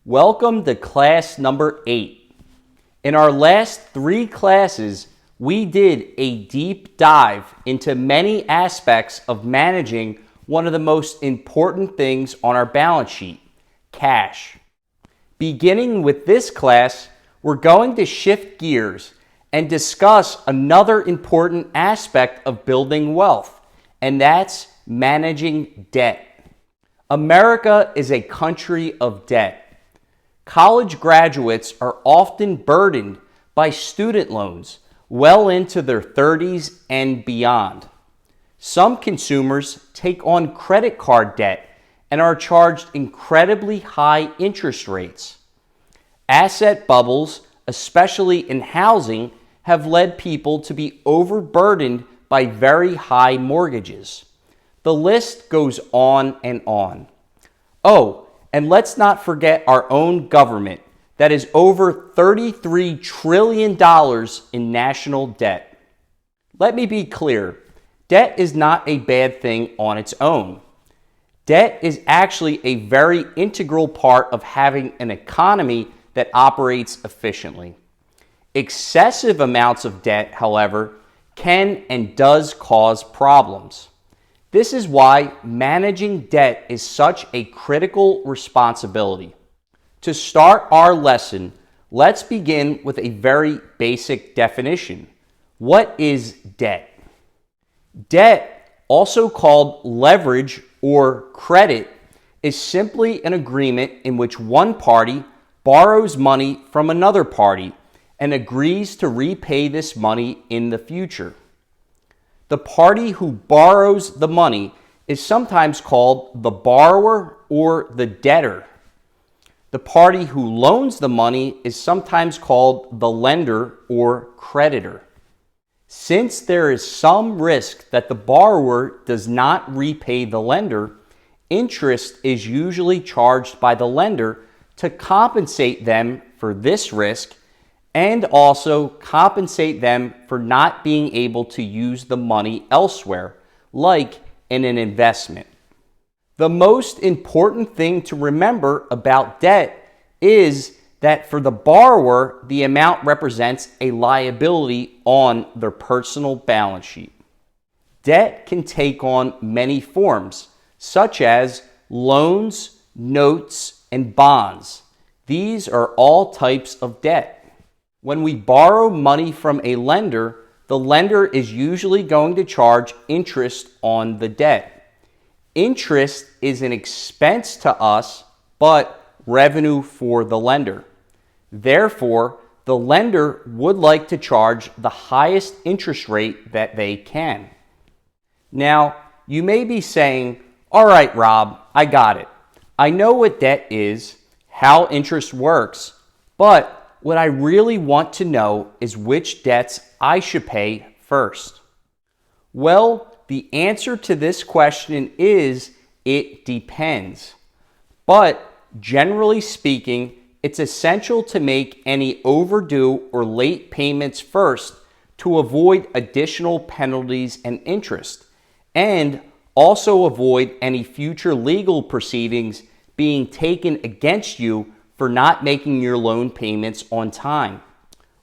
Welcome to class number 8. In our last 3 classes, we did a deep dive into many aspects of managing one of the most important things on our balance sheet, cash. Beginning with this class, we're going to shift gears and discuss another important aspect of building wealth, and that's managing debt. America is a country of debt. College graduates are often burdened by student loans well into their 30s and beyond. Some consumers take on credit card debt and are charged incredibly high interest rates. Asset bubbles, especially in housing, have led people to be overburdened by very high mortgages. The list goes on and on. Oh, and let's not forget our own government that is over $33 trillion in national debt. Let me be clear, debt is not a bad thing on its own. Debt is actually a very integral part of having an economy that operates efficiently. Excessive amounts of debt, however, can and does cause problems. This is why managing debt is such a critical responsibility. To start our lesson, let's begin with a very basic definition. What is debt? Debt, also called leverage or credit, is simply an agreement in which one party borrows money from another party and agrees to repay this money in the future. The party who borrows the money is sometimes called the borrower or the debtor. The party who loans the money is sometimes called the lender or creditor. Since there is some risk that the borrower does not repay the lender, interest is usually charged by the lender to compensate them for this risk and also compensate them for not being able to use the money elsewhere, like in an investment. The most important thing to remember about debt is that for the borrower, the amount represents a liability on their personal balance sheet. Debt can take on many forms, such as loans, notes, and bonds. These are all types of debt. When we borrow money from a lender, the lender is usually going to charge interest on the debt. Interest is an expense to us, but revenue for the lender. Therefore, the lender would like to charge the highest interest rate that they can. Now, you may be saying, all right, Rob, I got it. I know what debt is, how interest works, but what I really want to know is which debts I should pay first. Well, the answer to this question is it depends. But generally speaking, it's essential to make any overdue or late payments first to avoid additional penalties and interest, and also avoid any future legal proceedings being taken against you for not making your loan payments on time.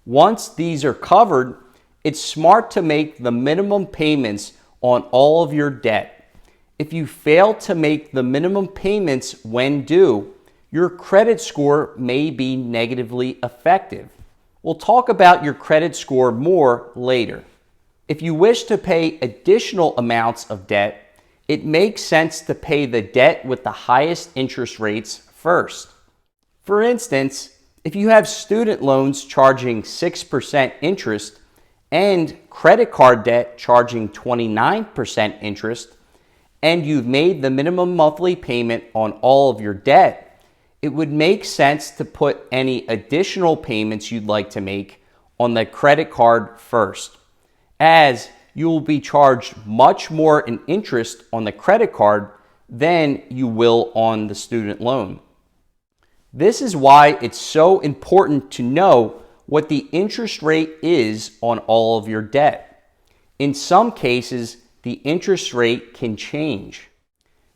Once these are covered, it's smart to make the minimum payments on all of your debt. If you fail to make the minimum payments when due, your credit score may be negatively affected. We'll talk about your credit score more later. If you wish to pay additional amounts of debt, it makes sense to pay the debt with the highest interest rates first. For instance, if you have student loans charging 6% interest and credit card debt charging 29% interest, and you've made the minimum monthly payment on all of your debt, it would make sense to put any additional payments you'd like to make on the credit card first, as you will be charged much more in interest on the credit card than you will on the student loan. This is why it's so important to know what the interest rate is on all of your debt. In some cases, the interest rate can change.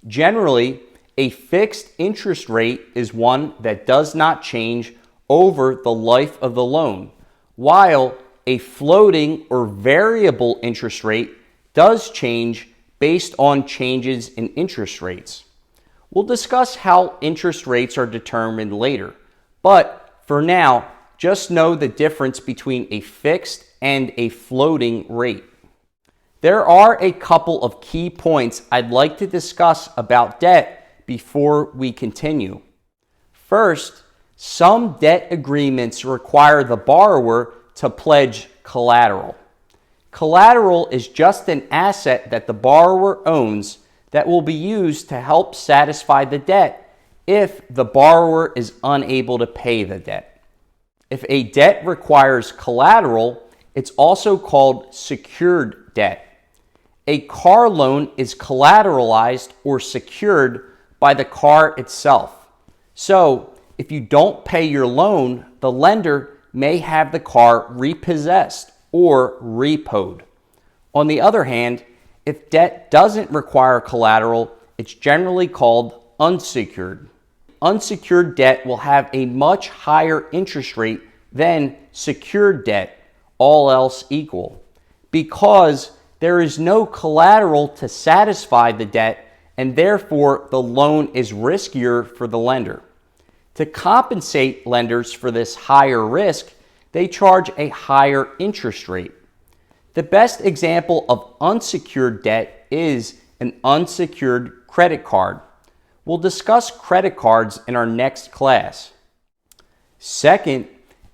Generally, A fixed interest rate is one that does not change over the life of the loan, while a floating or variable interest rate does change based on changes in interest rates. We'll discuss how interest rates are determined later, but for now, just know the difference between a fixed and a floating rate. There are a couple of key points I'd like to discuss about debt before we continue. First, some debt agreements require the borrower to pledge collateral. Collateral is just an asset that the borrower owns that will be used to help satisfy the debt if the borrower is unable to pay the debt. If a debt requires collateral, it's also called secured debt. A car loan is collateralized or secured by the car itself. So, if you don't pay your loan, the lender may have the car repossessed or repoed. On the other hand, if debt doesn't require collateral, it's generally called unsecured. Unsecured debt will have a much higher interest rate than secured debt, all else equal, because there is no collateral to satisfy the debt, and therefore the loan is riskier for the lender. To compensate lenders for this higher risk, they charge a higher interest rate. The best example of unsecured debt is an unsecured credit card. We'll discuss credit cards in our next class. Second,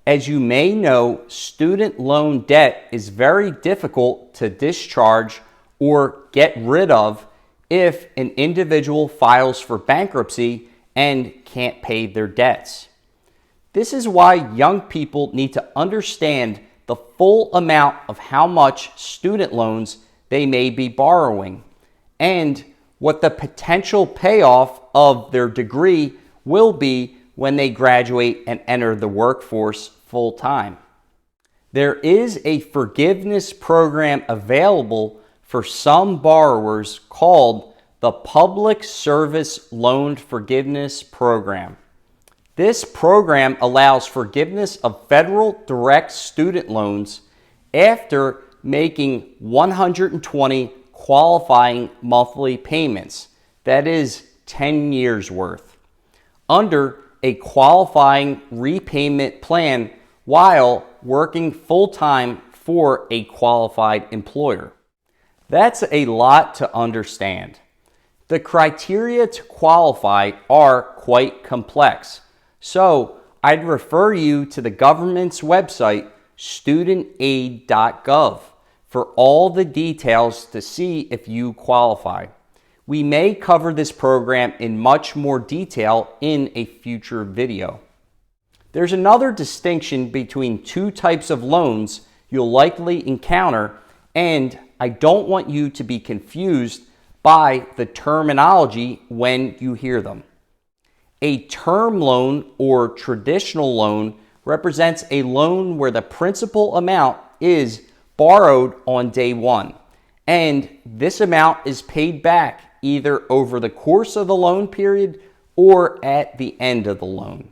as you may know, student loan debt is very difficult to discharge or get rid of if an individual files for bankruptcy and can't pay their debts. This is why young people need to understand the full amount of how much student loans they may be borrowing and what the potential payoff of their degree will be when they graduate and enter the workforce full time. There is a forgiveness program available for some borrowers called the Public Service Loan Forgiveness Program. This program allows forgiveness of federal direct student loans after making 120 qualifying monthly payments, that is 10 years worth, under a qualifying repayment plan while working full-time for a qualified employer. That's a lot to understand. The criteria to qualify are quite complex, so I'd refer you to the government's website, studentaid.gov, for all the details to see if you qualify. We may cover this program in much more detail in a future video. There's another distinction between two types of loans you'll likely encounter, and I don't want you to be confused by the terminology when you hear them. A term loan or traditional loan represents a loan where the principal amount is borrowed on day one, and this amount is paid back either over the course of the loan period or at the end of the loan.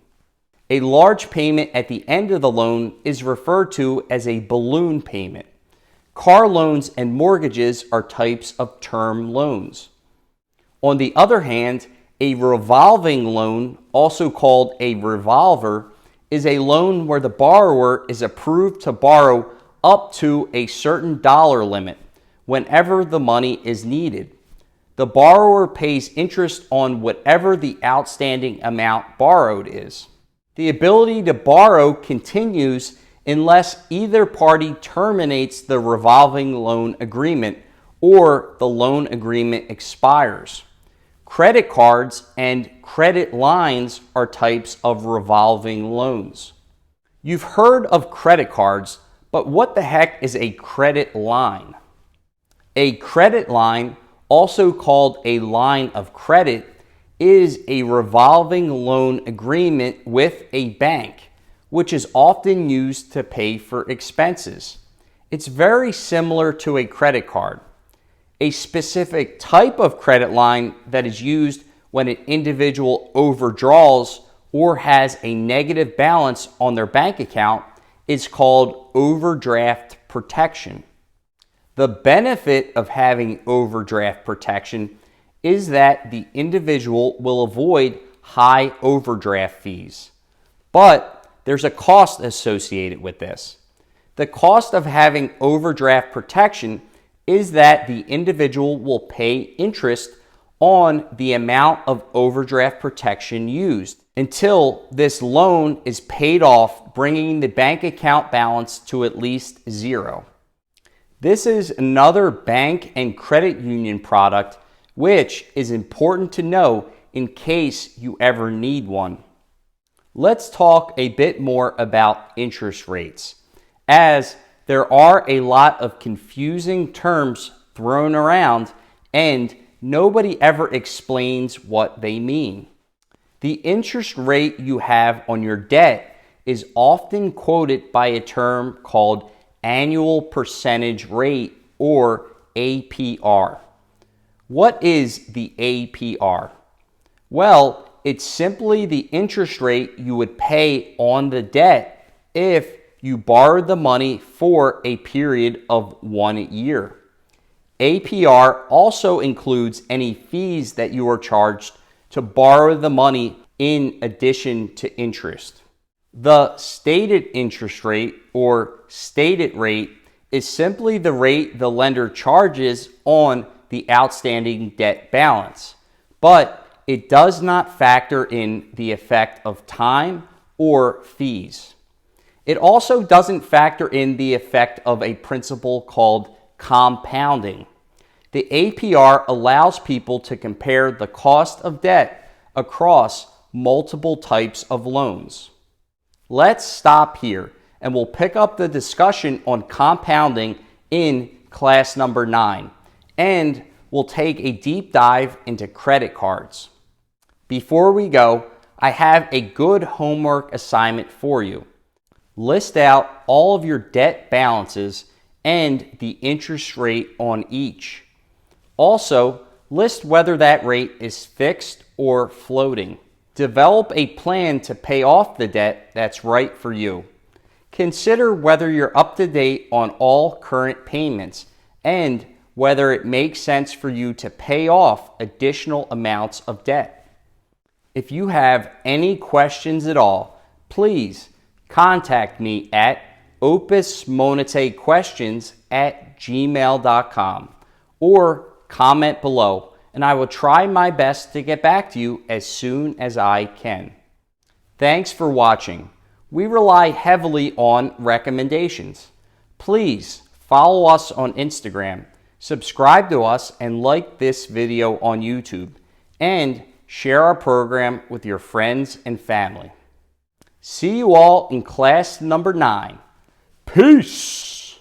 A large payment at the end of the loan is referred to as a balloon payment. Car loans and mortgages are types of term loans. On the other hand, a revolving loan, also called a revolver, is a loan where the borrower is approved to borrow up to a certain dollar limit whenever the money is needed. The borrower pays interest on whatever the outstanding amount borrowed is. The ability to borrow continues unless either party terminates the revolving loan agreement or the loan agreement expires. Credit cards and credit lines are types of revolving loans. You've heard of credit cards, but what the heck is a credit line? A credit line, also called a line of credit, is a revolving loan agreement with a bank, which is often used to pay for expenses. It's very similar to a credit card. A specific type of credit line that is used when an individual overdraws or has a negative balance on their bank account is called overdraft protection. The benefit of having overdraft protection is that the individual will avoid high overdraft fees. But there's a cost associated with this. The cost of having overdraft protection is that the individual will pay interest on the amount of overdraft protection used until this loan is paid off, bringing the bank account balance to at least zero. This is another bank and credit union product which is important to know in case you ever need one. Let's talk a bit more about interest rates, as there are a lot of confusing terms thrown around and nobody ever explains what they mean. The interest rate you have on your debt is often quoted by a term called annual percentage rate, or APR. What is the APR? Well, it's simply the interest rate you would pay on the debt if you borrowed the money for a period of 1 year. APR also includes any fees that you are charged to borrow the money in addition to interest. The stated interest rate, or stated rate, is simply the rate the lender charges on the outstanding debt balance, but it does not factor in the effect of time or fees. It also doesn't factor in the effect of a principle called compounding. The APR allows people to compare the cost of debt across multiple types of loans. Let's stop here and we'll pick up the discussion on compounding in class number 9, and we'll take a deep dive into credit cards. Before we go, I have a good homework assignment for you. List out all of your debt balances and the interest rate on each. Also, list whether that rate is fixed or floating. Develop a plan to pay off the debt that's right for you. Consider whether you're up to date on all current payments and whether it makes sense for you to pay off additional amounts of debt. If you have any questions at all, please contact me at opusmonetayquestions@gmail.com or comment below, and I will try my best to get back to you as soon as I can. Thanks for watching. We rely heavily on recommendations. Please follow us on Instagram, subscribe to us, and like this video on YouTube, and share our program with your friends and family. See you all in class number 9. Peace!